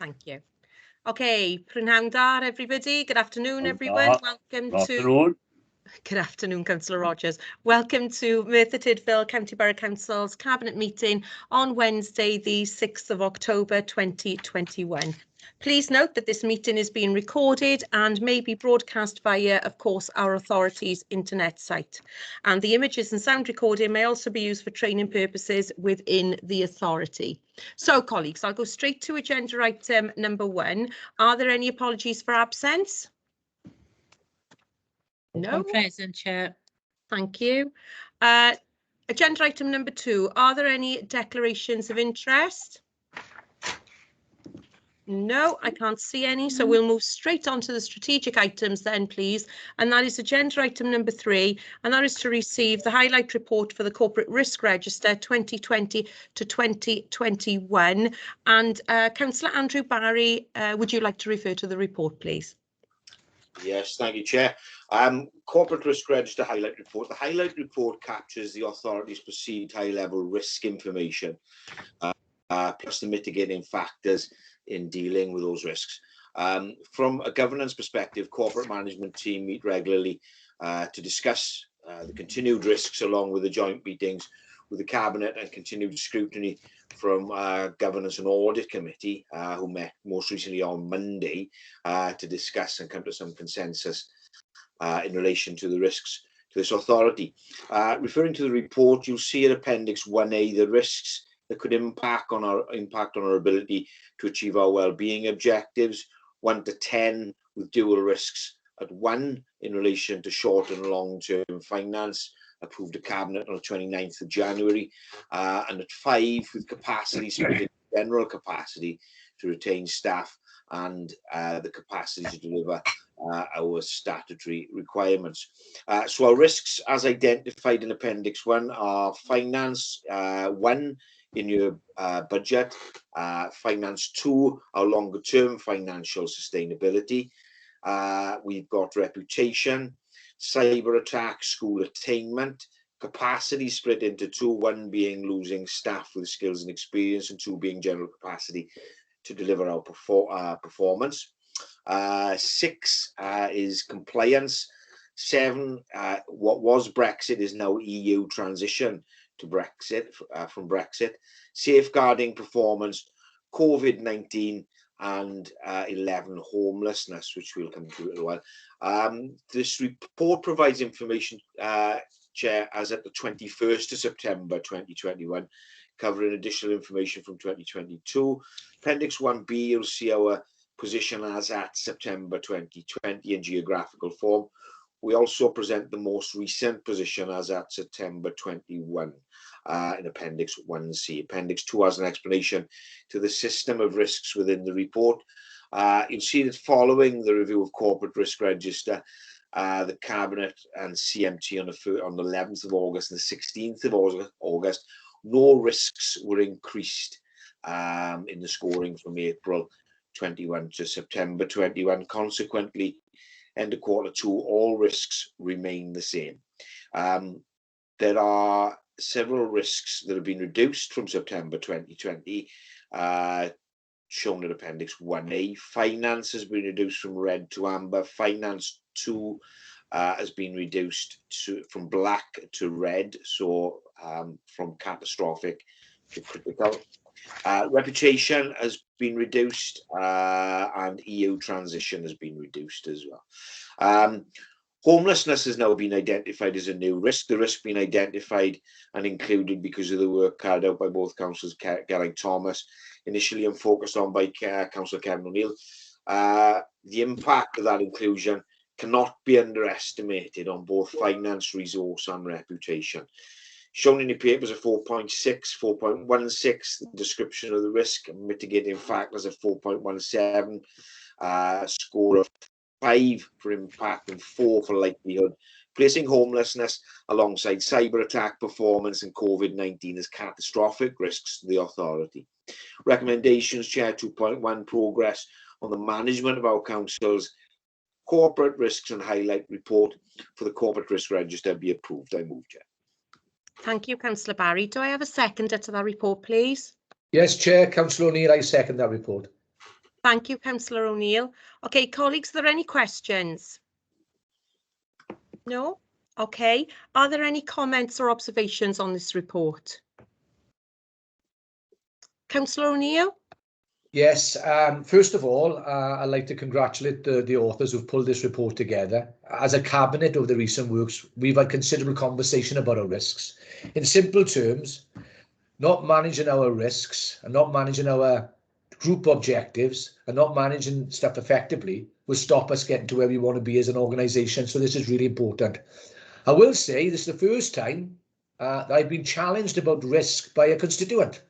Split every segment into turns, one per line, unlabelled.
Thank you. Okay, Prynhawn da, everybody. Good afternoon, everyone. Good afternoon, Councillor Rogers. Welcome to Merthyr Tydfil County Borough Council's Cabinet meeting on Wednesday, the 6th of October 2021. Please note that this meeting is being recorded and may be broadcast via, of course, our authority's internet site. And the images and sound recording may also be used for training purposes within the authority. So, colleagues, I'll go straight to agenda item number 1. Are there any apologies for absence? No.
I'm present, Chair.
Thank you. Agenda item number 2. Are there any declarations of interest? No, I can't see any. So we'll move straight on to the strategic items then, please. And that is agenda item number 3. And that is to receive the highlight report for the Corporate Risk Register 2020 to 2021. And Councillor Andrew Barry, would you like to refer to the report, please?
Yes, thank you, Chair. Corporate Risk Register Highlight Report. The Highlight Report captures the authority's perceived high-level risk information, plus the mitigating factors in dealing with those risks. From a governance perspective, corporate management team meet regularly to discuss the continued risks along with the joint meetings with the Cabinet and continued scrutiny from Governance and Audit Committee, who met most recently on Monday to discuss and come to some consensus in relation to the risks to this authority. Referring to the report, you'll see in Appendix 1A the risks that could impact on our ability to achieve our well-being objectives, 1 to 10 with dual risks at 1 in relation to short and long-term finance, approved a Cabinet on the 29th of January, and at 5 with capacity, split general capacity to retain staff and the capacity to deliver our statutory requirements. So our risks as identified in Appendix 1 are finance, 1 in your budget, finance 2, our longer term financial sustainability. We've got reputation, cyber attack, school attainment, capacity split into 2, 1 being losing staff with skills and experience, and 2 being general capacity to deliver our performance. 6 is compliance. 7, what was Brexit is now EU transition to Brexit, from Brexit. Safeguarding performance, COVID-19, and 11 homelessness, which we'll come to in a little while. This report provides information, Chair, as at the 21st of September 2021, covering additional information from 2022. Appendix 1B, you'll see our position as at September 2020 in geographical form. We also present the most recent position as at September 21 in Appendix 1C. Appendix 2 has an explanation to the system of risks within the report. You'll see that following the review of Corporate Risk Register, the Cabinet and CMT on the 11th of August and the 16th of August, no risks were increased in the scoring from April 21 to September 21. Consequently, end of quarter 2, all risks remain the same. There are several risks that have been reduced from September 2020, shown in Appendix 1A. Finance has been reduced from red to amber. Finance 2 has been reduced from black to red, so from catastrophic to critical. Reputation has been reduced, and EU transition has been reduced as well. Homelessness has now been identified as a new risk. The risk being identified and included because of the work carried out by both councillors Geraint Thomas, initially and focused on by Councillor Kevin O'Neill. The impact of that inclusion cannot be underestimated on both finance, resource and reputation. Shown in the papers are 4.6, 4.16, the description of the risk and mitigating factors at 4.17, score of 5 for impact and 4 for likelihood, placing homelessness alongside cyber attack, performance and COVID-19 as catastrophic risks to the authority. Recommendations, Chair, 2.1, progress on the management of our council's corporate risks and highlight report for the Corporate Risk Register be approved. I move, Chair.
Thank you, Councillor Barry. Do I have a seconder to that report, please?
Yes, Chair. Councillor O'Neill, I second that report.
Thank you, Councillor O'Neill. Okay, colleagues, are there any questions? No? Okay. Are there any comments or observations on this report? Councillor O'Neill?
Yes, first of all, I'd like to congratulate the authors who've pulled this report together. As a cabinet over the recent weeks, we've had considerable conversation about our risks. In simple terms, not managing our risks and not managing our group objectives and not managing stuff effectively will stop us getting to where we want to be as an organisation. So this is really important. I will say this is the first time that I've been challenged about risk by a constituent.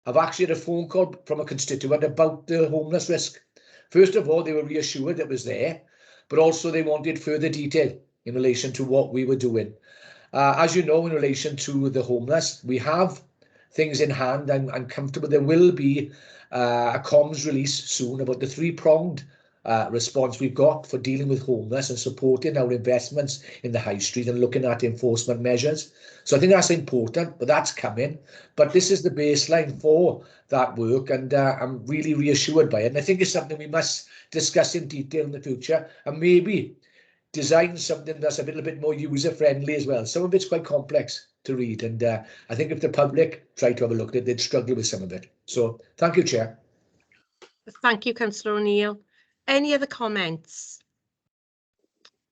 I've actually had a phone call from a constituent about the homeless risk. First of all, they were reassured it was there, but also they wanted further detail in relation to what we were doing. As you know, in relation to the homeless, we have things in hand and I'm comfortable. There will be a comms release soon about the three-pronged response we've got for dealing with homeless and supporting our investments in the high street and looking at enforcement measures. So I think that's important, but that's coming. But this is the baseline for that work, and I'm really reassured by it. And I think it's something we must discuss in detail in the future and maybe design something that's a little bit more user-friendly as well. Some of it's quite complex to read, and I think if the public tried to have a look at it, they'd struggle with some of it. So thank you, Chair.
Thank you, Councillor O'Neill. Any other comments?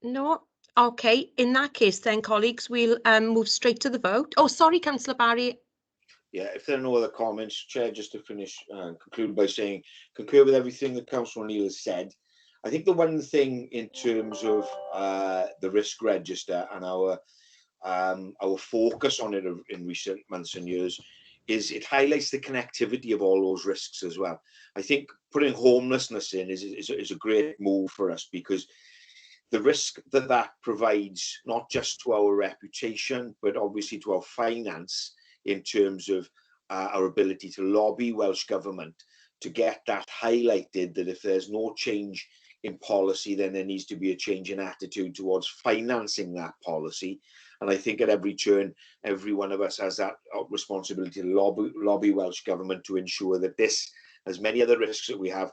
No? Okay, in that case then, colleagues, we'll move straight to the vote. Oh, sorry, Councillor Barry.
Yeah, if there are no other comments, Chair, just to finish and conclude by saying, concur with everything that Councillor O'Neill has said. I think the one thing in terms of the risk register and our focus on it in recent months and years is it highlights the connectivity of all those risks as well. I think putting homelessness in is a great move for us, because the risk that provides not just to our reputation, but obviously to our finance in terms of our ability to lobby Welsh Government to get that highlighted, that if there's no change in policy, then there needs to be a change in attitude towards financing that policy. And I think at every turn, every one of us has that responsibility to lobby Welsh Government to ensure that this, as many other risks that we have,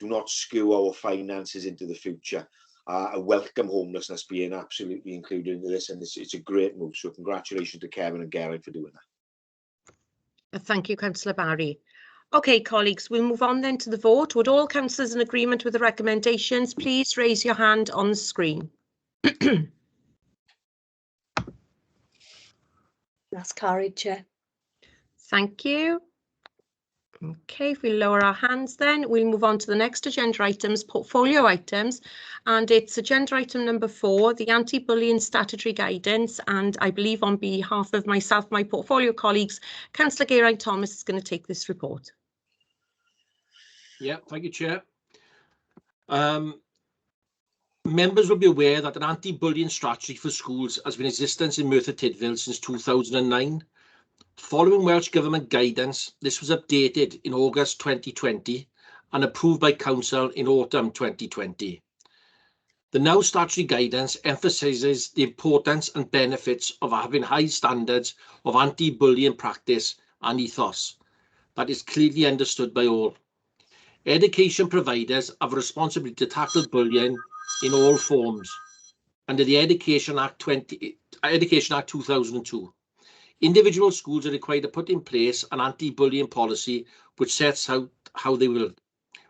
do not skew our finances into the future. I welcome homelessness being absolutely included into this, and it's a great move. So congratulations to Kevin and Geraint for doing that.
Thank you, Councillor Barry. Okay, colleagues, we'll move on then to the vote. Would all councillors in agreement with the recommendations please raise your hand on the screen?
That's carried, Chair.
Thank you. Okay, if we lower our hands then, we'll move on to the next agenda items, portfolio items, and it's agenda item number 4, the anti-bullying statutory guidance, and I believe on behalf of myself, my portfolio colleagues, Councillor Geraint Thomas is going to take this report.
Yeah, thank you, Chair. Members will be aware that an anti-bullying strategy for schools has been in existence in Merthyr Tydfil since 2009. Following Welsh Government guidance, this was updated in August 2020 and approved by Council in autumn 2020. The now statutory guidance emphasises the importance and benefits of having high standards of anti-bullying practice and ethos that is clearly understood by all. Education providers have a responsibility to tackle bullying in all forms under the Education Act 2002. Individual schools are required to put in place an anti-bullying policy which sets out how they will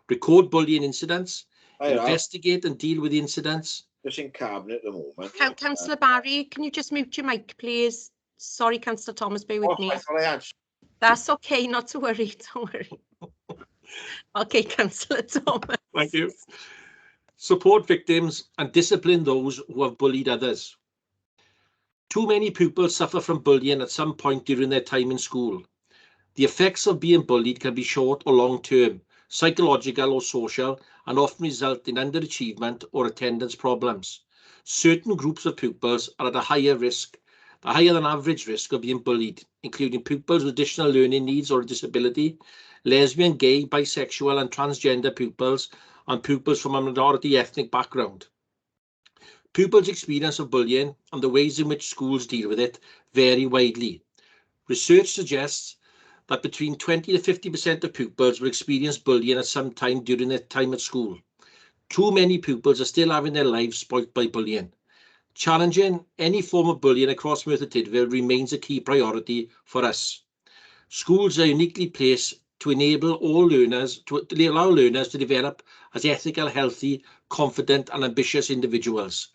record bullying incidents, investigate and deal with the incidents.
Just in cabinet at the moment.
Councillor Barry, can you just mute your mic, please? Sorry, Councillor Thomas, bear with me.
I thought I had.
That's okay, not to worry, don't worry. Okay, Councillor Thomas.
Thank you. Support victims and discipline those who have bullied others. Too many pupils suffer from bullying at some point during their time in school. The effects of being bullied can be short or long term, psychological or social, and often result in underachievement or attendance problems. Certain groups of pupils are at a higher than average risk of being bullied, including pupils with additional learning needs or a disability, lesbian, gay, bisexual and transgender pupils, and pupils from a minority ethnic background. Pupils' experience of bullying and the ways in which schools deal with it vary widely. Research suggests that between 20 to 50% of pupils will experience bullying at some time during their time at school. Too many pupils are still having their lives spoilt by bullying. Challenging any form of bullying across Merthyr Tydfil remains a key priority for us. Schools are uniquely placed to enable all learners, to allow learners to develop as ethical, healthy, confident and ambitious individuals.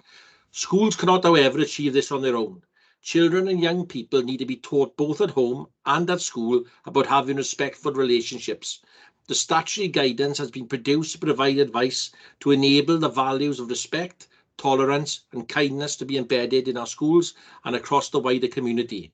Schools cannot, however, achieve this on their own. Children and young people need to be taught both at home and at school about having respectful relationships. The statutory guidance has been produced to provide advice to enable the values of respect, tolerance and kindness to be embedded in our schools and across the wider community.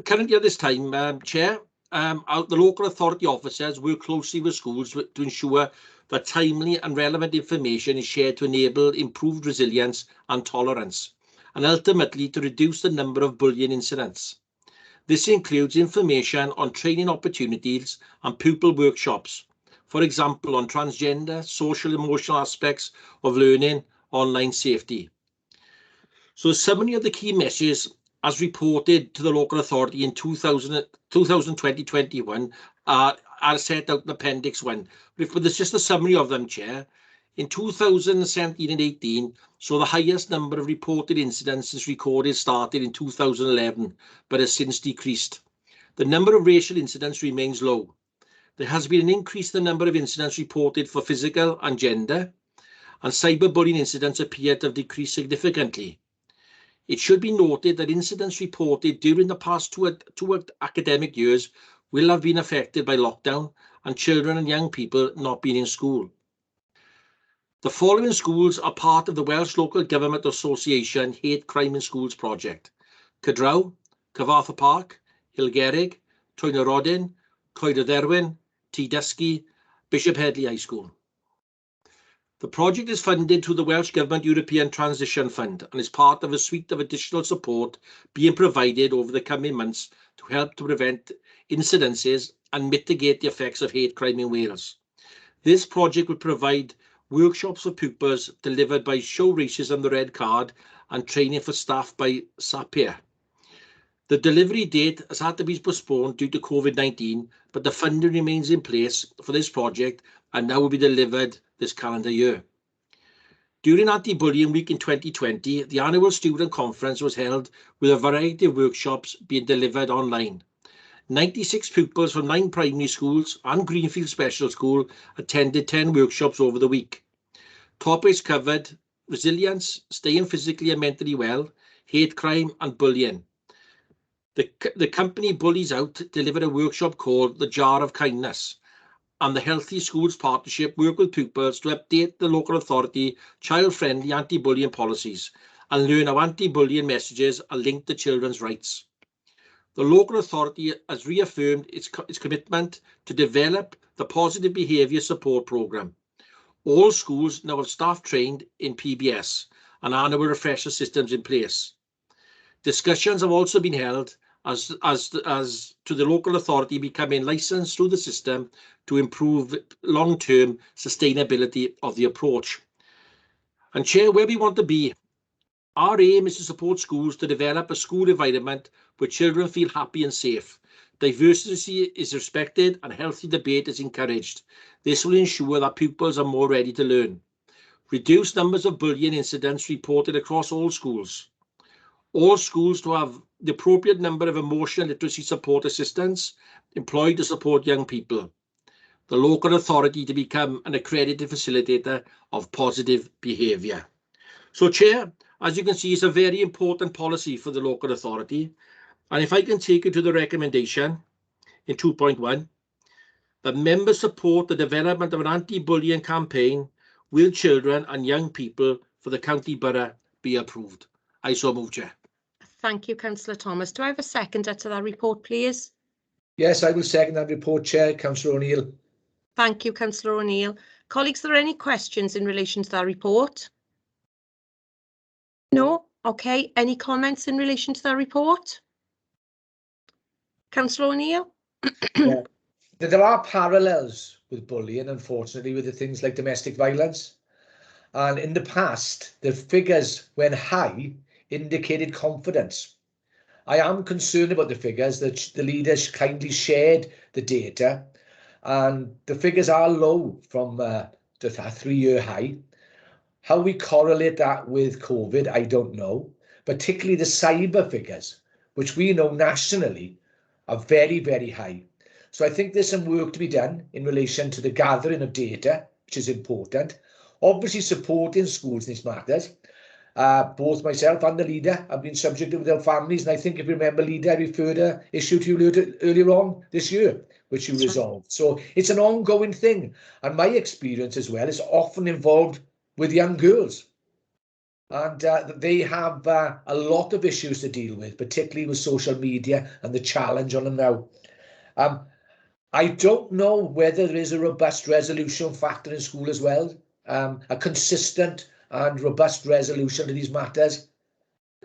Currently at this time, Chair, the local authority officers work closely with schools to ensure that timely and relevant information is shared to enable improved resilience and tolerance, and ultimately to reduce the number of bullying incidents. This includes information on training opportunities and pupil workshops, for example, on transgender, social and emotional aspects of learning, online safety. So a summary of the key messages as reported to the local authority in 2020-21 are set out in Appendix 1. But there's just a summary of them, Chair. In 2017 and 18, so the highest number of reported incidents recorded started in 2011, but has since decreased. The number of racial incidents remains low. There has been an increase in the number of incidents reported for physical and gender, and cyberbullying incidents appear to have decreased significantly. It should be noted that incidents reported during the past two academic years will have been affected by lockdown and children and young people not being in school. The following schools are part of the Welsh Local Government Association Hate Crime in Schools project: Cadraw, Cyfarthfa Park, Hilgerig, Twynyrodyn, Coed y Dderwyn, Tydysgu, Bishop Headley High School. The project is funded through the Welsh Government European Transition Fund and is part of a suite of additional support being provided over the coming months to help to prevent incidences and mitigate the effects of hate crime in Wales. This project will provide workshops for pupils delivered by Show Racism the Red Card and training for staff by SAPIR. The delivery date has had to be postponed due to COVID-19, but the funding remains in place for this project and now will be delivered this calendar year. During Anti-Bullying Week in 2020, the annual student conference was held with a variety of workshops being delivered online. 96 pupils from 9 primary schools and Greenfield Special School attended 10 workshops over the week. Topics covered resilience, staying physically and mentally well, hate crime and bullying. The company Bullies Out delivered a workshop called The Jar of Kindness, and the Healthy Schools Partnership work with pupils to update the local authority child-friendly anti-bullying policies and learn how anti-bullying messages are linked to children's rights. The local authority has reaffirmed its commitment to develop the positive behaviour support programme. All schools now have staff trained in PBS and annual refresher systems in place. Discussions have also been held as to the local authority becoming licensed through the system to improve long-term sustainability of the approach. And Chair, where we want to be, our aim is to support schools to develop a school environment where children feel happy and safe. Diversity is respected and healthy debate is encouraged. This will ensure that pupils are more ready to learn. Reduced numbers of bullying incidents reported across all schools. All schools to have the appropriate number of emotional literacy support assistants employed to support young people. The local authority to become an accredited facilitator of positive behaviour. So, Chair, as you can see, it's a very important policy for the local authority. And if I can take you to the recommendation in 2.1, that members support the development of an anti-bullying campaign with children and young people for the county borough be approved. I so move, Chair.
Thank you, Councillor Thomas. Do I have a seconder to that report, please?
Yes, I will second that report, Chair. Councillor O'Neill.
Thank you, Councillor O'Neill. Colleagues, are there any questions in relation to that report? No? Okay. Any comments in relation to that report? Councillor O'Neill?
Yeah. There are parallels with bullying, unfortunately, with the things like domestic violence. And in the past, the figures, when high, indicated confidence. I am concerned about the figures that the leaders kindly shared the data, and the figures are low from the 3-year high. How we correlate that with COVID, I don't know, particularly the cyber figures, which we know nationally are very, very high. So I think there's some work to be done in relation to the gathering of data, which is important. Obviously supporting schools in these matters. Both myself and the leader have been subject with their families, and I think if you remember, leader, I referred an issue to you earlier on this year, which you resolved. So it's an ongoing thing, and my experience as well is often involved with young girls, and they have a lot of issues to deal with, particularly with social media and the challenge on them now. I don't know whether there is a robust resolution factor in school as well, a consistent and robust resolution to these matters.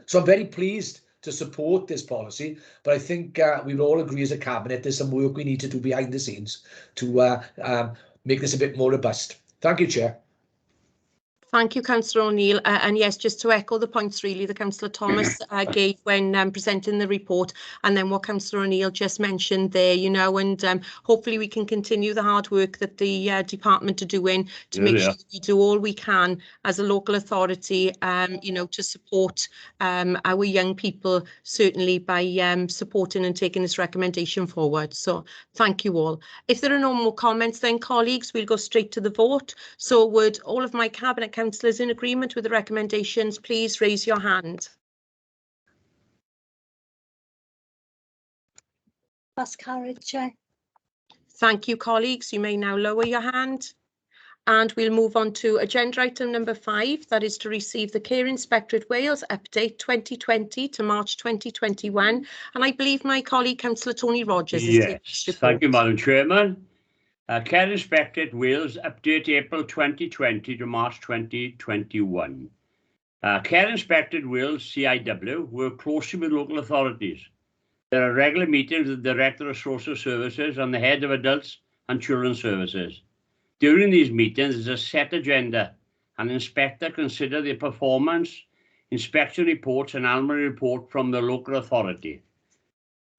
So I'm very pleased to support this policy, but I think we will all agree as a cabinet there's some work we need to do behind the scenes to make this a bit more robust. Thank you, Chair.
Thank you, Councillor O'Neill. And yes, just to echo the points really that Councillor Thomas gave when presenting the report, and then what Councillor O'Neill just mentioned there, you know, and hopefully we can continue the hard work that the department are doing to make sure that we do all we can as a local authority, you know, to support our young people, certainly by supporting and taking this recommendation forward. So thank you all. If there are no more comments then, colleagues, we'll go straight to the vote. So would all of my Cabinet councillors in agreement with the recommendations, please raise your hand.
That's carried, Chair.
Thank you, colleagues. You may now lower your hand. And we'll move on to agenda item number 5, that is to receive the Care Inspectorate Wales update 2020 to March 2021. And I believe my colleague, Councillor Tony Rogers, is taking this report.
Thank you, Madam Chairman. Care Inspectorate Wales update April 2020 to March 2021. Care Inspectorate Wales CIW work closely with local authorities. There are regular meetings with the Director of Social Services and the Head of Adults and Children's Services. During these meetings, there's a set agenda. An inspector consider the performance, inspection reports and annual report from the local authority.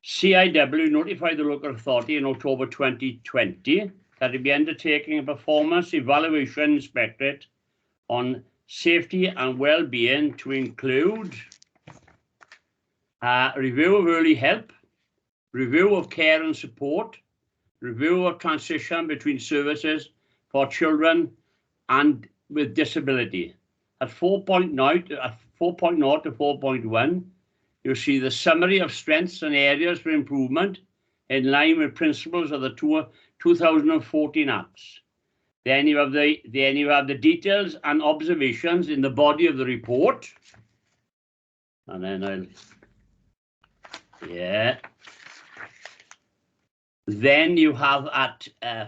CIW notified the local authority in October 2020 that it would be undertaking a performance evaluation inspectorate on safety and well-being to include review of early help, review of care and support, review of transition between services for children and with disability. At 4.0 to 4.1, you'll see the summary of strengths and areas for improvement in line with principles of the 2014 Acts. Then you have the details and observations in the body of the report. And then Then you have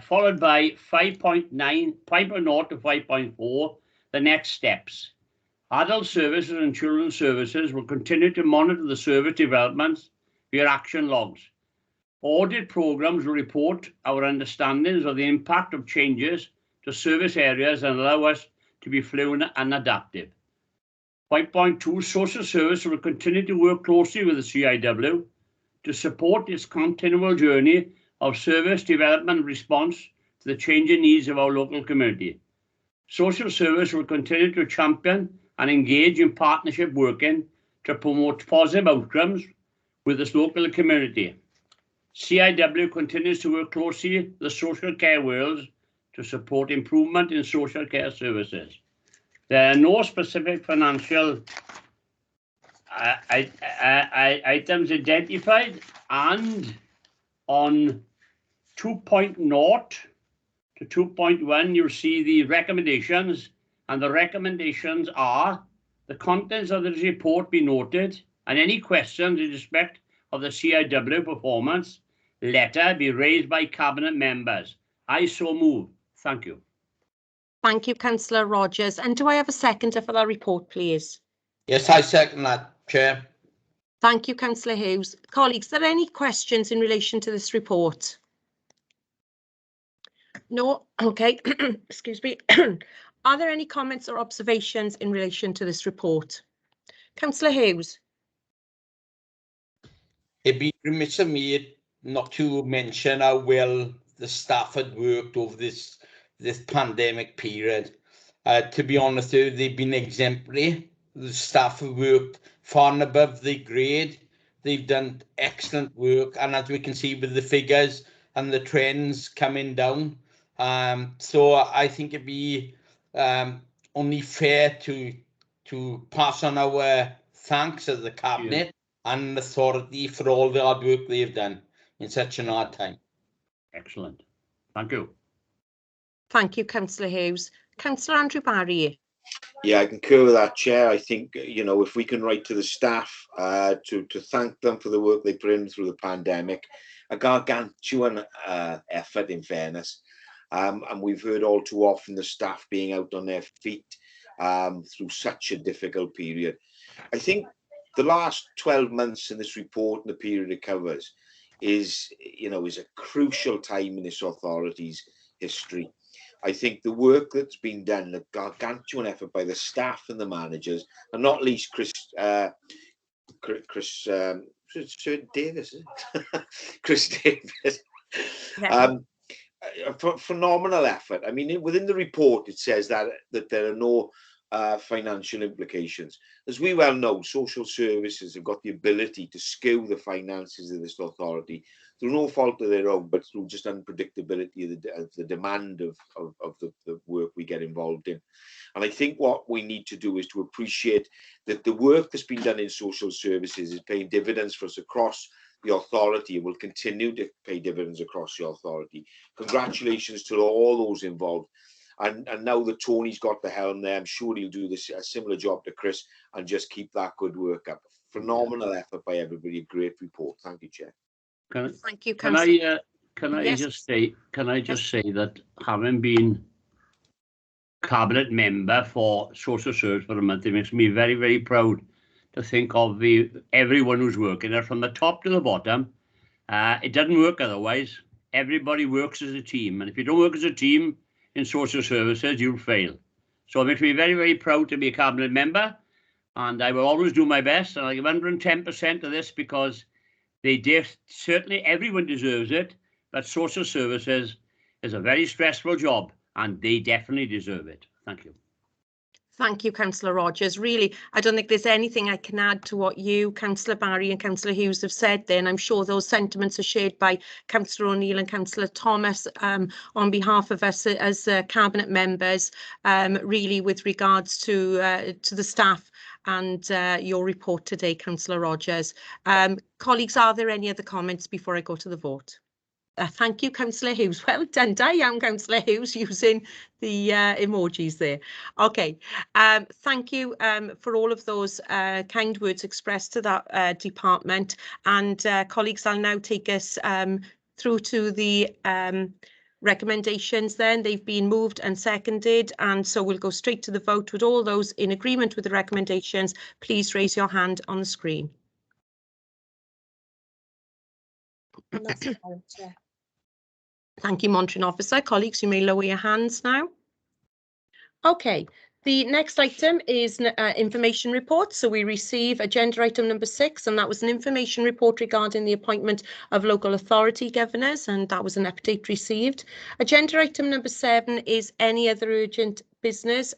followed by 5.0 to 5.4, the next steps. Adult services and children's services will continue to monitor the service developments via action logs. Audit programs will report our understandings of the impact of changes to service areas and allow us to be fluent and adaptive. 5.2, social service will continue to work closely with the CIW to support its continual journey of service development and response to the changing needs of our local community. Social service will continue to champion and engage in partnership working to promote positive outcomes with its local community. CIW continues to work closely with the social care Wales to support improvement in social care services. There are no specific financial items identified, and on 2.0 to 2.1, you'll see the recommendations, and the recommendations are the contents of this report be noted, and any questions in respect of the CIW performance letter be raised by Cabinet members. I so move. Thank you.
Thank you, Councillor Rogers. And do I have a seconder for that report, please?
Yes, I second that, Chair.
Thank you, Councillor Hughes. Colleagues, are there any questions in relation to this report? No? Okay. Excuse me. Are there any comments or observations in relation to this report? Councillor Hughes.
it'd be remiss of me not to mention how well the staff had worked over this pandemic period. To be honest, they've been exemplary. The staff have worked far and above the grade. They've done excellent work, and as we can see with the figures and the trends coming down, so I think it'd be only fair to pass on our thanks as the cabinet and authority for all the hard work they've done in such an hard time.
Excellent. Thank you.
Thank you, Councillor Hughes. Councillor Andrew Barry.
Yeah, I concur with that, Chair. I think, you know, if we can write to the staff to thank them for the work they put in through the pandemic, a gargantuan effort, in fairness. And we've heard all too often the staff being out on their feet through such a difficult period. I think the last 12 months in this report and the period it covers is a crucial time in this authority's history. I think the work that's been done, the gargantuan effort by the staff and the managers, and not least Chris Davis, Chris Davis, phenomenal effort. I mean, within the report, it says that there are no financial implications. As we well know, social services have got the ability to skew the finances of this authority through no fault of their own, but through just unpredictability of the demand of the work we get involved in. And I think what we need to do is to appreciate that the work that's been done in social services is paying dividends for us across the authority and will continue to pay dividends across the authority. Congratulations to all those involved. And now that Tony's got the helm there, I'm sure he'll do a similar job to Chris and just keep that good work up. Phenomenal effort by everybody. A great report. Thank you, Chair.
Thank you, Councillor.
Can I just say that having been cabinet member for social service for a month, it makes me very, very proud to think of everyone who's working there from the top to the bottom. It doesn't work otherwise. Everybody works as a team, and if you don't work as a team in social services, you'll fail. So it makes me very, very proud to be a cabinet member, and I will always do my best, and I give 110% of this because certainly everyone deserves it, but social services is a very stressful job and they definitely deserve it. Thank you.
Thank you, Councillor Rogers. Really, I don't think there's anything I can add to what you, Councillor Barry and Councillor Hughes have said there, and I'm sure those sentiments are shared by Councillor O'Neill and Councillor Thomas on behalf of us as cabinet members, really with regards to the staff and your report today, Councillor Rogers. Colleagues, are there any other comments before I go to the vote? Thank you, Councillor Hughes. Well done, I am Councillor Hughes using the emojis there. Okay, thank you for all of those kind words expressed to that department. And colleagues, I'll now take us through to the recommendations then. They've been moved and seconded, and so we'll go straight to the vote. With all those in agreement with the recommendations, please raise your hand on the screen. Thank you, Monitoring Officer. Colleagues, you may lower your hands now. Okay, the next item is information report. So we receive agenda item number 6, and that was an information report regarding the appointment of local authority governors, and that was an update received. Agenda item number 7 is any other urgent business,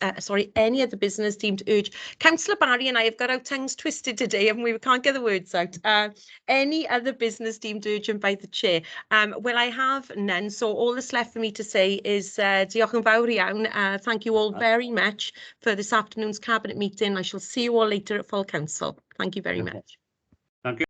any other business deemed urgent. Councillor Barry and I have got our tongues twisted today and we can't get the words out. Any other business deemed urgent by the chair? Well, I have none, so all that's left for me to say is diolch yn fawr iawn. Thank you all very much for this afternoon's cabinet meeting. I shall see you all later at full council. Thank you very much.
Thank you.